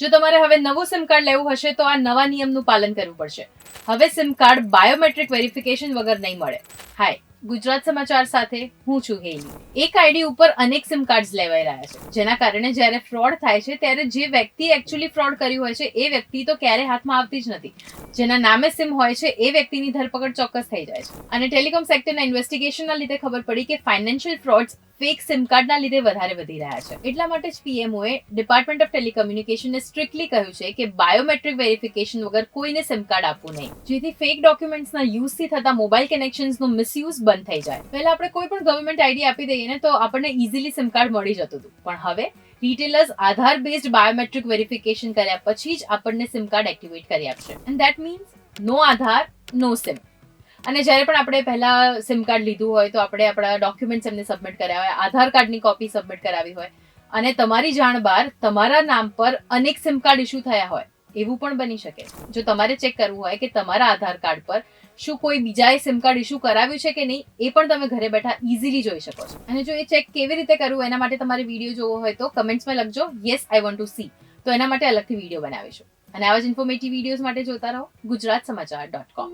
જો તમારે હવે નવું સિમ કાર્ડ લેવું હશે તો આ નવા નિયમનું પાલન કરવું પડશે. હવે સિમ કાર્ડ બાયોમેટ્રિક વેરિફિકેશન વગર નહીં મળે. હાય, ગુજરાત સમાચાર સાથે હું છું હેલી. એક આઈડી ઉપર અનેક સિમ કાર્ડ્સ લેવાઈ રહ્યા છે, જેના કારણે જ્યારે ફ્રોડ થાય છે ત્યારે જે વ્યક્તિ એકચ્યુઅલી ફ્રોડ કર્યું હોય છે એ વ્યક્તિ તો ક્યારે હાથમાં આવતી જ નથી. જેના નામે સિમ હોય છે એ વ્યક્તિની ધરપકડ ચોક્કસ થઈ જાય છે. અને ટેલિકોમ સેક્ટરના ઇન્વેસ્ટિગેશનના લીધે ખબર પડી કે ફાઇનાન્શિયલ ફ્રોડ્સ ફેક સિમ કાર્ડના લીધે વધારે વધી રહ્યા છે. એટલા માટે જ પીએમઓએ ડિપાર્ટમેન્ટ ઓફ ટેલિકમ્યુનિકેશનને સ્ટ્રિક્ટલી કહ્યું છે કે બાયોમેટ્રિક વેરિફિકેશન વગર કોઈને સિમ કાર્ડ આપવું નહીં, જેથી ફેક ડોક્યુમેન્ટ્સના યુઝથી થતા મોબાઈલ કનેક્શન્સનો મિસયુઝ બંધ થઈ જાય. પહેલા આપણે કોઈ પણ ગવર્મેન્ટ આઈડી આપી દઈએ ને તો આપણને ઇઝીલી સિમ કાર્ડ મળી જતું હતું, પણ હવે retailers Aadhaar based biometric verification કર્યા પછી જ આપણને સિમ કાર્ડ એક્ટિવેટ કરી આપશે. And that means no Aadhaar no SIM. અને જ્યારે પણ આપણે પહેલા સિમ કાર્ડ લીધું હોય તો આપણે આપણા ડોક્યુમેન્ટ્સ એમને સબમિટ કર્યા હોય, આધાર કાર્ડની કોપી સબમિટ કરાવી હોય, અને તમારી જાણ બહાર તમારા નામ પર અનેક સિમ કાર્ડ ઇસ્યુ થયા હોય એવું પણ બની શકે. જો તમારે ચેક કરવું હોય કે તમારા આધાર કાર્ડ પર શું કોઈ બીજાએ સિમ કાર્ડ ઇસ્યુ કરાવ્યું છે કે નહીં, એ પણ તમે ઘરે બેઠા ઇઝીલી જોઈ શકો છો. અને જો એ ચેક કેવી રીતે કરવું એના માટે તમારે વિડીયો જોવો હોય તો કમેન્ટ્સમાં લખજો yes I want to C, તો એના માટે અલગથી વિડીયો બનાવીશું. અને આવા જ ઇન્ફોર્મેટિવ વિડીયોઝ માટે જોતા રહો ગુજરાત સમાચાર .com.